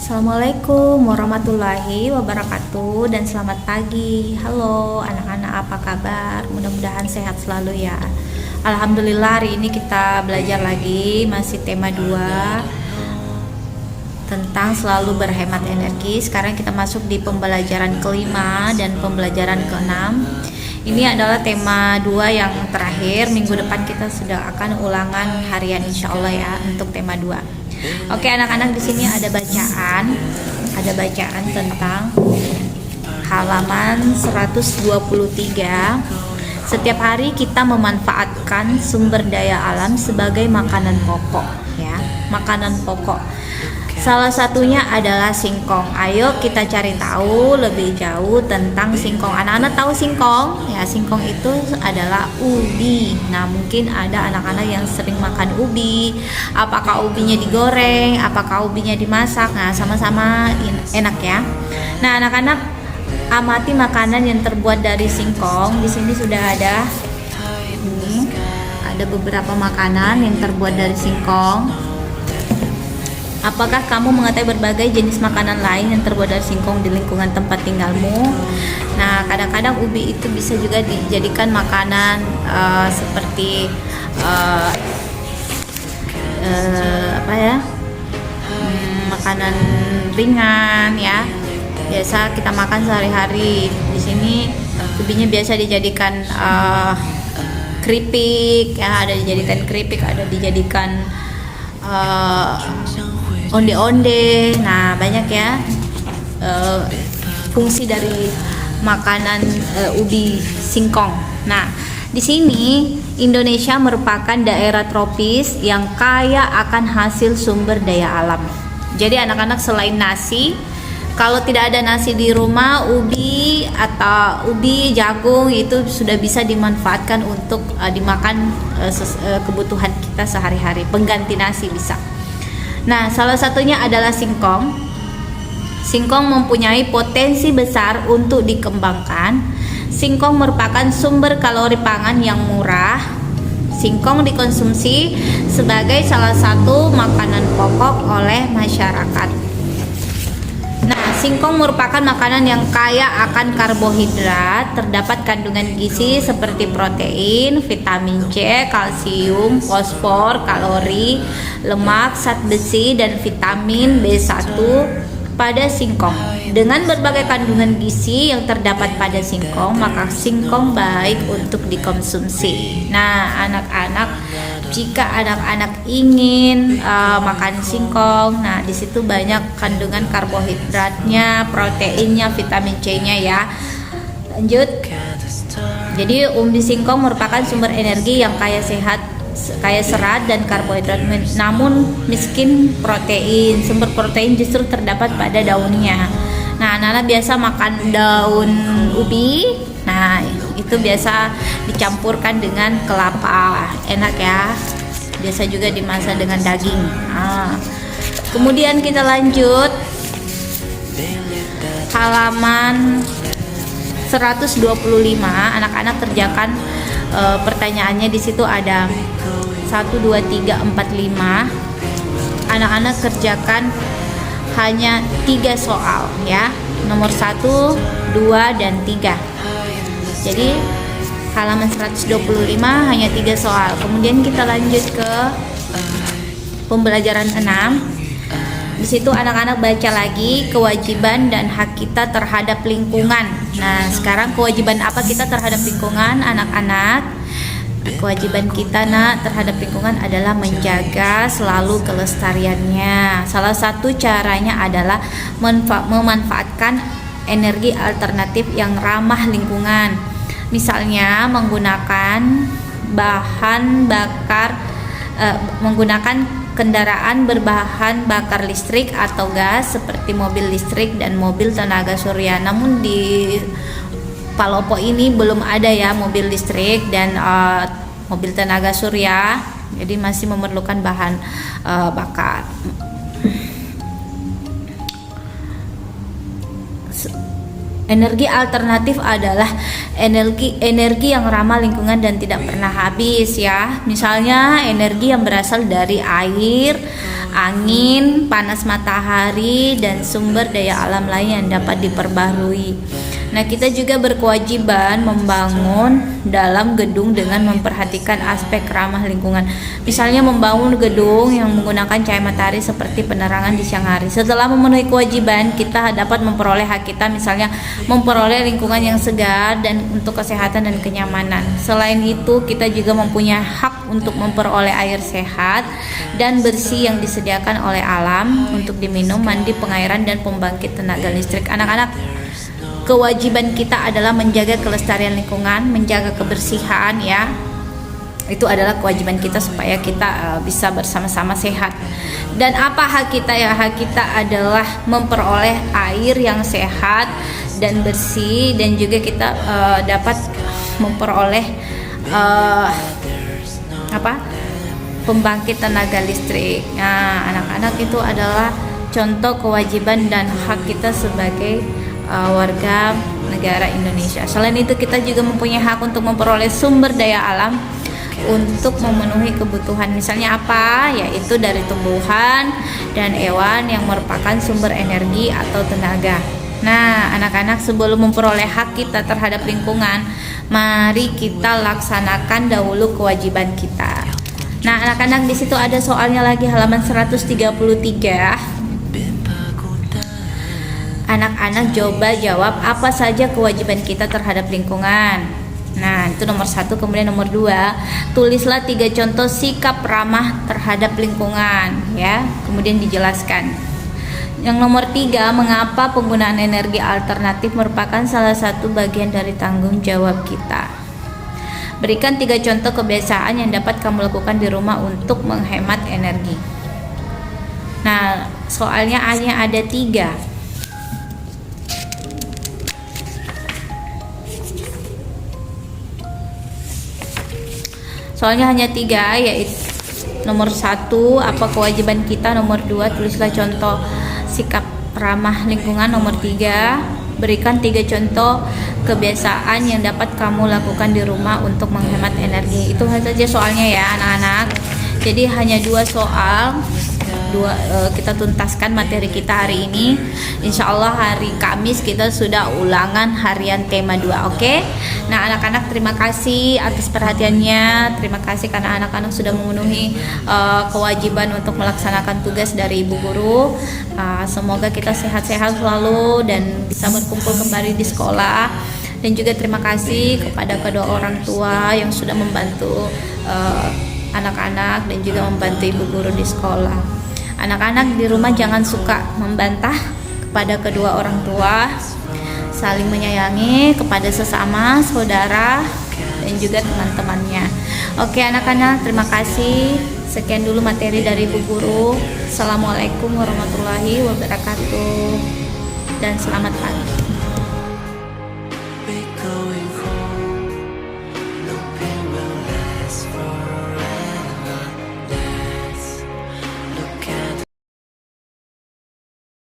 Assalamualaikum warahmatullahi wabarakatuh dan selamat pagi. Halo anak-anak, apa kabar? Mudah-mudahan sehat selalu ya. Alhamdulillah hari ini kita belajar lagi, masih tema 2 tentang selalu berhemat energi. Sekarang kita masuk di pembelajaran kelima dan pembelajaran keenam. Ini adalah tema 2 yang terakhir. Minggu depan kita sudah akan ulangan harian insya Allah ya untuk tema 2. Oke anak-anak, di sini ada bacaan tentang halaman 123. Setiap hari kita memanfaatkan sumber daya alam sebagai makanan pokok ya, makanan pokok. Salah satunya adalah singkong. Ayo kita cari tahu lebih jauh tentang singkong. Anak-anak tahu singkong? Ya, singkong itu adalah ubi. Nah, mungkin ada anak-anak yang sering makan ubi. Apakah ubinya digoreng? Apakah ubinya dimasak? Nah, sama-sama enak ya. Nah, anak-anak amati makanan yang terbuat dari singkong. Di sini sudah ada. Ini ada beberapa makanan yang terbuat dari singkong. Apakah kamu mengetahui berbagai jenis makanan lain yang terbuat dari singkong di lingkungan tempat tinggalmu? Nah, kadang-kadang ubi itu bisa juga dijadikan makanan seperti makanan ringan ya. Biasa kita makan sehari-hari. Di sini ubinya biasa dijadikan keripik ya, ada dijadikan onde-onde. Nah, banyak ya fungsi dari makanan ubi singkong. Nah, di sini Indonesia merupakan daerah tropis yang kaya akan hasil sumber daya alam. Jadi anak-anak, selain nasi, kalau tidak ada nasi di rumah, ubi atau ubi jagung itu sudah bisa dimanfaatkan untuk dimakan kebutuhan kita sehari-hari, pengganti nasi bisa. Nah, salah satunya adalah singkong. Singkong mempunyai potensi besar untuk dikembangkan. Singkong merupakan sumber kalori pangan yang murah. Singkong dikonsumsi sebagai salah satu makanan pokok oleh masyarakat. Nah, singkong merupakan makanan yang kaya akan karbohidrat. Terdapat kandungan gizi seperti protein, vitamin C, kalsium, fosfor, kalori, lemak, zat besi, dan vitamin B1 pada singkong. Dengan berbagai kandungan gizi yang terdapat pada singkong, maka singkong baik untuk dikonsumsi. Nah, anak-anak, jika anak-anak ingin makan singkong, nah di situ banyak kandungan karbohidratnya, proteinnya, vitamin C-nya ya. Lanjut. Jadi umbi singkong merupakan sumber energi yang kaya serat dan karbohidrat, namun miskin protein. Sumber protein justru terdapat pada daunnya. Nah, anak-anak biasa makan daun ubi. Nah, itu biasa dicampurkan dengan kelapa, enak ya. Biasa juga dimasak dengan daging. Nah, kemudian kita lanjut halaman 125. Anak-anak kerjakan pertanyaannya. Di situ ada 1, 2, 3, 4, 5. Anak-anak kerjakan hanya 3 soal ya. Nomor 1, 2, dan 3. Jadi halaman 125 hanya 3 soal. Kemudian kita lanjut ke pembelajaran 6. Di situ anak-anak baca lagi kewajiban dan hak kita terhadap lingkungan. Nah, sekarang kewajiban apa kita terhadap lingkungan, anak-anak? Kewajiban kita terhadap lingkungan adalah menjaga selalu kelestariannya. Salah satu caranya adalah memanfaatkan energi alternatif yang ramah lingkungan. Misalnya menggunakan kendaraan berbahan bakar listrik atau gas seperti mobil listrik dan mobil tenaga surya. Namun di Palopo ini belum ada ya mobil listrik dan mobil tenaga surya. Jadi masih memerlukan bahan bakar. Energi alternatif adalah energi yang ramah lingkungan dan tidak pernah habis ya. Misalnya energi yang berasal dari air, angin, panas matahari, dan sumber daya alam lain yang dapat diperbarui. Nah, kita juga berkewajiban membangun dalam gedung dengan memperhatikan aspek ramah lingkungan. Misalnya membangun gedung yang menggunakan cahaya matahari seperti penerangan di siang hari. Setelah memenuhi kewajiban, kita dapat memperoleh hak kita, misalnya memperoleh lingkungan yang segar dan untuk kesehatan dan kenyamanan. Selain itu, kita juga mempunyai hak untuk memperoleh air sehat dan bersih yang disediakan oleh alam untuk diminum, mandi, pengairan, dan pembangkit tenaga listrik. Anak-anak, kewajiban kita adalah menjaga kelestarian lingkungan, menjaga kebersihan ya. Itu adalah kewajiban kita supaya kita bisa bersama-sama sehat. Dan apa hak kita ya? Hak kita adalah memperoleh air yang sehat dan bersih, dan juga kita dapat memperoleh pembangkit tenaga listrik. Nah, anak-anak, itu adalah contoh kewajiban dan hak kita sebagai warga negara Indonesia. Selain itu, kita juga mempunyai hak untuk memperoleh sumber daya alam untuk memenuhi kebutuhan. Misalnya apa? Yaitu dari tumbuhan dan hewan yang merupakan sumber energi atau tenaga. Nah, anak-anak, sebelum memperoleh hak kita terhadap lingkungan, mari kita laksanakan dahulu kewajiban kita. Nah, anak-anak, di situ ada soalnya lagi, halaman 133. Anak-anak coba jawab apa saja kewajiban kita terhadap lingkungan. Nah, itu nomor 1. Kemudian nomor 2, tulislah 3 contoh sikap ramah terhadap lingkungan ya. Kemudian dijelaskan. Yang nomor 3, mengapa penggunaan energi alternatif merupakan salah satu bagian dari tanggung jawab kita. Berikan 3 contoh kebiasaan yang dapat kamu lakukan di rumah untuk menghemat energi. Nah, soalnya hanya ada 3. Soalnya hanya 3, yaitu nomor 1, apa kewajiban kita. Nomor 2, tulislah contoh sikap ramah lingkungan. Nomor 3, berikan 3 contoh kebiasaan yang dapat kamu lakukan di rumah untuk menghemat energi. Itu saja soalnya ya anak-anak. Jadi hanya 2 soal. Kita tuntaskan materi kita hari ini. Insya Allah hari Kamis kita sudah ulangan harian tema 2. Oke? Nah, anak-anak, terima kasih atas perhatiannya. Terima kasih karena anak-anak sudah memenuhi kewajiban untuk melaksanakan tugas dari ibu guru. Semoga kita sehat-sehat selalu dan bisa berkumpul kembali di sekolah. Dan juga terima kasih kepada kedua orang tua yang sudah membantu anak-anak dan juga membantu ibu guru di sekolah. Anak-anak di rumah jangan suka membantah kepada kedua orang tua, saling menyayangi kepada sesama saudara dan juga teman-temannya. Oke anak-anak, terima kasih. Sekian dulu materi dari Ibu Guru. Assalamualaikum warahmatullahi wabarakatuh dan selamat pagi.